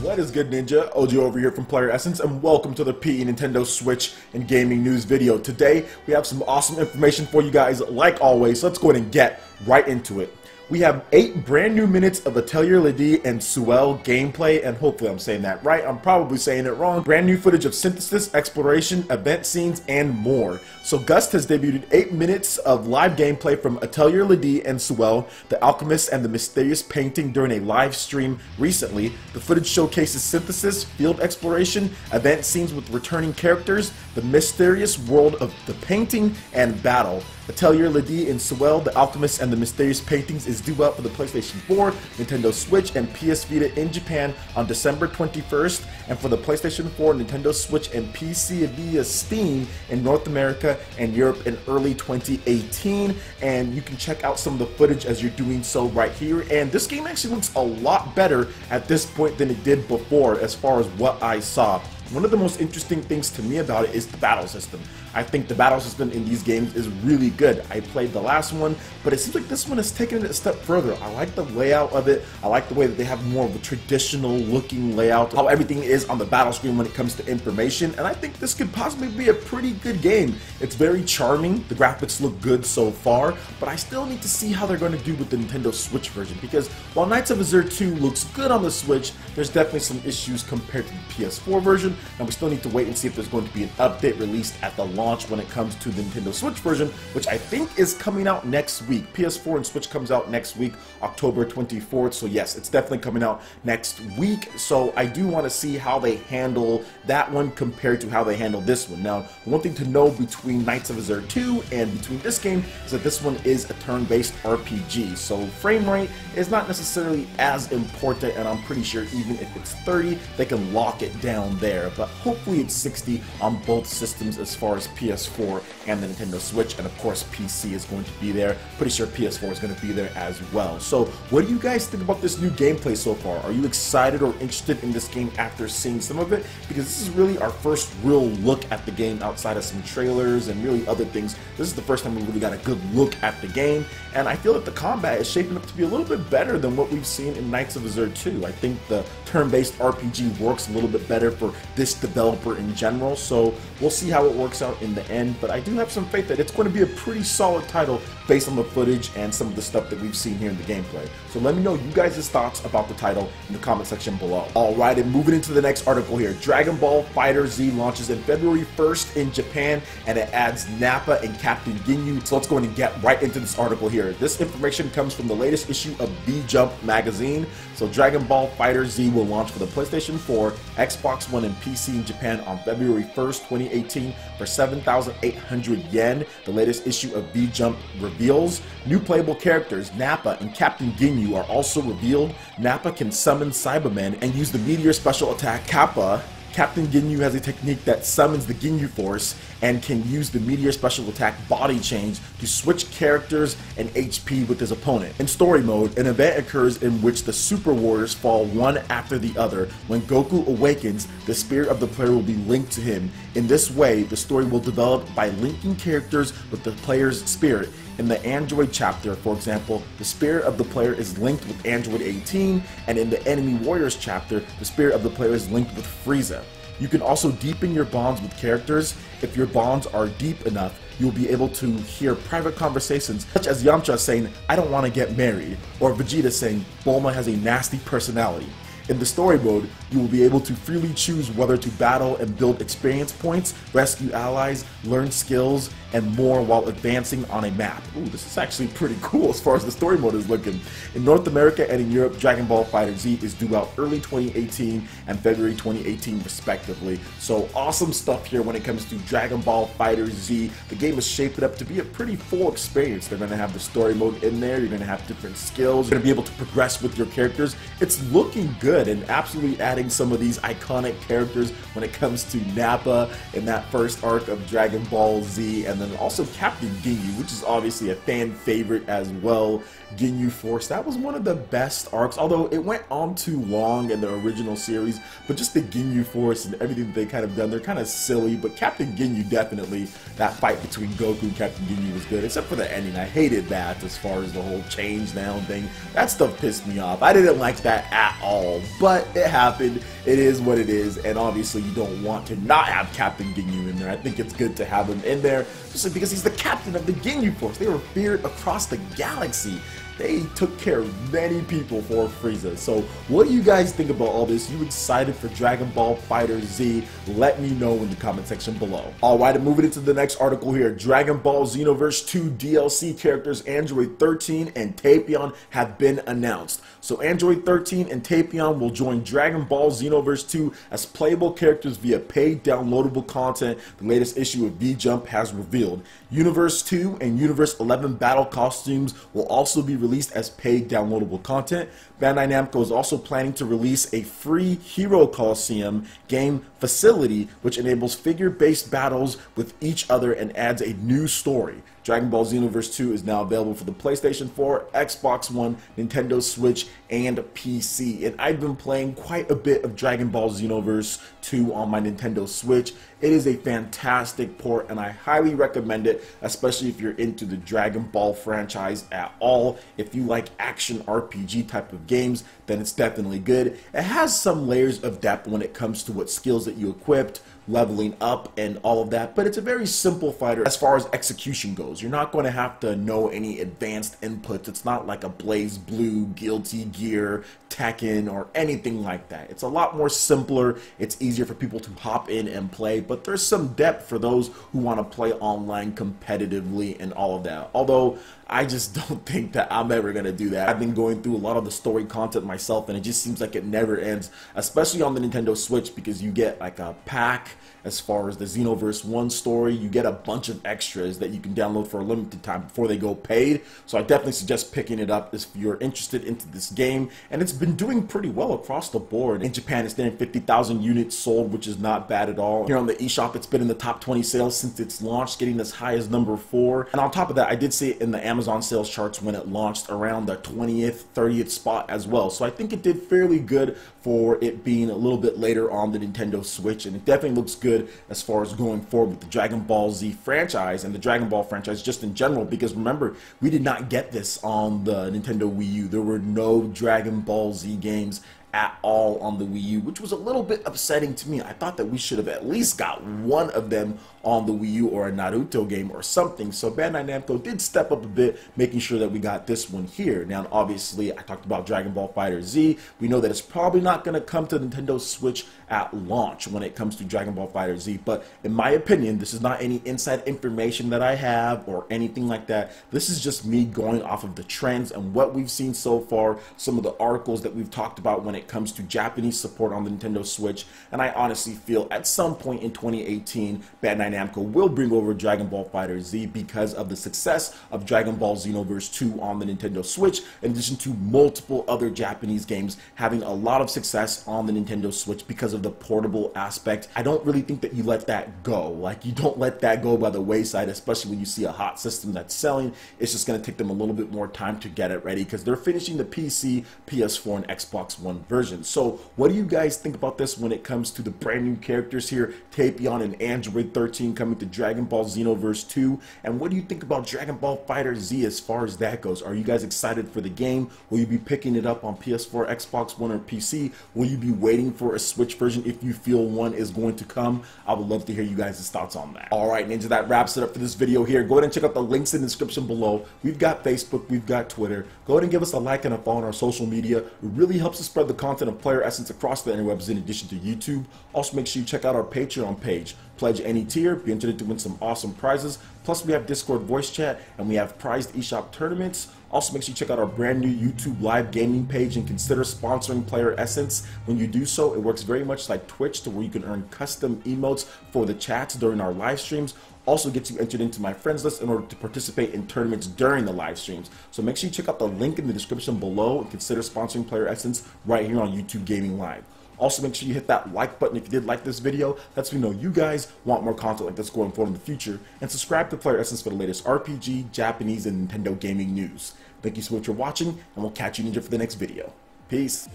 What is good, Ninja? OG over here from PlayerEssence, and welcome to the PE Nintendo Switch and Gaming News video. Today, we have some awesome information for you guys, like always, so let's go ahead and get right into it. We have 8 brand new minutes of Atelier Lydie Suelle gameplay, and hopefully I'm saying that right. I'm probably saying it wrong. Brand new footage of synthesis, exploration, event scenes, and more. So Gust has debuted 8 minutes of live gameplay from Atelier Lydie Suelle, the alchemist and the mysterious painting during a live stream recently. The footage showcases synthesis, field exploration, event scenes with returning characters, the mysterious world of the painting, and battle. Atelier Lydie Suelle, the alchemist and the mysterious paintings is due out for the PlayStation 4, Nintendo Switch, and PS Vita in Japan on December 21st, and for the PlayStation 4, Nintendo Switch, and PC via Steam in North America and Europe in early 2018. And you can check out some of the footage as you're doing so right here. And this game actually looks a lot better at this point than it did before as far as what I saw. One of the most interesting things to me about it is the battle system. I think the battle system in these games is really good. I played the last one, but it seems like this one has taken it a step further. I like the layout of it. I like the way that they have more of a traditional looking layout, how everything is on the battle screen when it comes to information, and I think this could possibly be a pretty good game. It's very charming. The graphics look good so far, but I still need to see how they're going to do with the Nintendo Switch version, because while Knights of Xeno2 looks good on the Switch, there's definitely some issues compared to the PS4 version, and we still need to wait and see if there's going to be an update released at the launch when it comes to the Nintendo Switch version, which I think is coming out next week. PS4 and Switch comes out next week, October 24th, so yes, it's definitely coming out next week. So I do want to see how they handle that one compared to how they handle this one. Now, one thing to know between Knights of Xeno2 and between this game is that this one is a turn-based RPG, so frame rate is not necessarily as important, and I'm pretty sure even if it's 30, they can lock it down there, but hopefully it's 60 on both systems as far as PS4 and the Nintendo Switch, and of course PC is going to be there. Pretty sure PS4 is going to be there as well. So what do you guys think about this new gameplay so far? Are you excited or interested in this game after seeing some of it? Because this is really our first real look at the game outside of some trailers and really other things. This is the first time we really got a good look at the game, and I feel that the combat is shaping up to be a little bit better than what we've seen in Knights of Xeno2. I think the turn-based RPG works a little bit better for this developer in general, so we'll see how it works out in the end, but I do have some faith that it's going to be a pretty solid title based on the footage and some of the stuff that we've seen here in the gameplay. So let me know you guys' thoughts about the title in the comment section below. Alright, and moving into the next article here, Dragon Ball FighterZ launches in February 1st in Japan, and it adds Nappa and Captain Ginyu. So let's go ahead and get right into this article here. This information comes from the latest issue of V-Jump magazine. So Dragon Ball FighterZ will launch for the PlayStation 4, Xbox One, and PC in Japan on February 1st, 2018 for 7,800 yen. The latest issue of V-Jump reveals new playable characters. Nappa and Captain Ginyu are also revealed. Nappa can summon Cybermen and use the meteor special attack Kappa. Captain Ginyu has a technique that summons the Ginyu Force and can use the meteor special attack Body Change to switch characters and HP with his opponent. In story mode, an event occurs in which the Super Warriors fall one after the other. When Goku awakens, the spirit of the player will be linked to him. In this way, the story will develop by linking characters with the player's spirit. In the Android chapter, for example, the spirit of the player is linked with Android 18, and in the Enemy Warriors chapter, the spirit of the player is linked with Frieza. You can also deepen your bonds with characters. If your bonds are deep enough, you'll be able to hear private conversations such as Yamcha saying, "I don't want to get married," or Vegeta saying, "Bulma has a nasty personality." In the story mode, you will be able to freely choose whether to battle and build experience points, rescue allies, learn skills, and more while advancing on a map. Ooh, this is actually pretty cool as far as the story mode is looking. In North America and in Europe, Dragon Ball FighterZ is due out early 2018 and February 2018 respectively. So awesome stuff here when it comes to Dragon Ball FighterZ. The game is shaping up to be a pretty full experience. They're going to have the story mode in there, you're going to have different skills, you're going to be able to progress with your characters. It's looking good, and absolutely adding some of these iconic characters when it comes to Nappa in that first arc of Dragon Ball Z, and and then also Captain Ginyu, which is obviously a fan favorite as well. Ginyu Force, that was one of the best arcs, although it went on too long in the original series, but just the Ginyu Force and everything that they kind of done, they're kind of silly, but Captain Ginyu definitely, that fight between Goku and Captain Ginyu was good, except for the ending. I hated that as far as the whole change down thing. That stuff pissed me off. I didn't like that at all, but it happened. It is what it is, and obviously you don't want to not have Captain Ginyu in there. I think it's good to have him in there, just because he's the captain of the Ginyu Force. They were feared across the galaxy. They took care of many people for Frieza. So what do you guys think about all this? You excited for Dragon Ball FighterZ? Let me know in the comment section below. Alright, and moving into the next article here. Dragon Ball Xenoverse 2 DLC characters Android 13 and Tapion have been announced. So Android 13 and Tapion will join Dragon Ball Xenoverse 2 as playable characters via paid downloadable content, the latest issue of V-Jump has revealed. Universe 2 and Universe 11 battle costumes will also be released as paid downloadable content. Bandai Namco is also planning to release a free Hero Coliseum game facility which enables figure-based battles with each other and adds a new story. Dragon Ball Xenoverse 2 is now available for the PlayStation 4, Xbox One, Nintendo Switch, and PC. And I've been playing quite a bit of Dragon Ball Xenoverse 2 on my Nintendo Switch. It is a fantastic port and I highly recommend it, especially if you're into the Dragon Ball franchise at all. If you like action RPG type of games, then it's definitely good. It has some layers of depth when it comes to what skills that you equipped, leveling up and all of that, but it's a very simple fighter as far as execution goes. You're not going to have to know any advanced inputs. It's not like a Blaze Blue, Guilty Gear, Tekken, or anything like that. It's a lot more simpler. It's easier for people to hop in and play, but there's some depth for those who want to play online competitively and all of that. Although I just don't think that I'm ever going to do that. I've been going through a lot of the story content myself and it just seems like it never ends, especially on the Nintendo Switch, because you get like a pack as far as the Xenoverse 1 story. You get a bunch of extras that you can download for a limited time before they go paid. So I definitely suggest picking it up if you're interested into this game. And it's been doing pretty well across the board. In Japan, it's getting 50,000 units sold, which is not bad at all. Here on the eShop, it's been in the top 20 sales since its launch, getting as high as number 4. And on top of that, I did see it in the Amazon sales charts when it launched around the 20th, 30th spot as well. So I think it did fairly good for it being a little bit later on the Nintendo Switch, and it definitely looks good as far as going forward with the Dragon Ball Z franchise and the Dragon Ball franchise just in general, because remember, we did not get this on the Nintendo Wii U. There were no Dragon Ball Z games at all on the Wii U, which was a little bit upsetting to me. I thought that we should have at least got one of them on the Wii U or a Naruto game or something. So Bandai Namco did step up a bit, making sure that we got this one here. Now, obviously, I talked about Dragon Ball FighterZ. We know that it's probably not going to come to Nintendo Switch at launch when it comes to Dragon Ball FighterZ, but in my opinion, this is not any inside information that I have or anything like that. This is just me going off of the trends and what we've seen so far, some of the articles that we've talked about when it comes to Japanese support on the Nintendo Switch, and I honestly feel at some point in 2018, Bandai Namco will bring over Dragon Ball FighterZ because of the success of Dragon Ball Xenoverse 2 on the Nintendo Switch, in addition to multiple other Japanese games having a lot of success on the Nintendo Switch because of the portable aspect. I don't really think that you let that go. Like, you don't let that go by the wayside, especially when you see a hot system that's selling. It's just going to take them a little bit more time to get it ready because they're finishing the PC, PS4, and Xbox One version. So what do you guys think about this when it comes to the brand new characters here, Tapion and Android 13 coming to Dragon Ball Xenoverse 2? And what do you think about Dragon Ball FighterZ as far as that goes? Are you guys excited for the game? Will you be picking it up on PS4, Xbox One, or PC? Will you be waiting for a Switch version if you feel one is going to come? I would love to hear you guys' thoughts on that. Alright, Ninja, that wraps it up for this video here. Go ahead and check out the links in the description below. We've got Facebook, we've got Twitter. Go ahead and give us a like and a follow on our social media. It really helps us spread the content of PlayerEssence across the interwebs in addition to YouTube. Also, make sure you check out our Patreon page. Pledge any tier, be entered to win some awesome prizes. Plus, we have Discord voice chat and we have prized eShop tournaments. Also, make sure you check out our brand new YouTube live gaming page and consider sponsoring PlayerEssence. When you do so, it works very much like Twitch, to where you can earn custom emotes for the chats during our live streams. Also gets you entered into my friends list in order to participate in tournaments during the live streams. So make sure you check out the link in the description below and consider sponsoring PlayerEssence right here on YouTube Gaming Live. Also, make sure you hit that like button if you did like this video. Lets me know you guys want more content like this going forward in the future. And subscribe to PlayerEssence for the latest RPG, Japanese, and Nintendo gaming news. Thank you so much for watching, and we'll catch you ninja for the next video. Peace.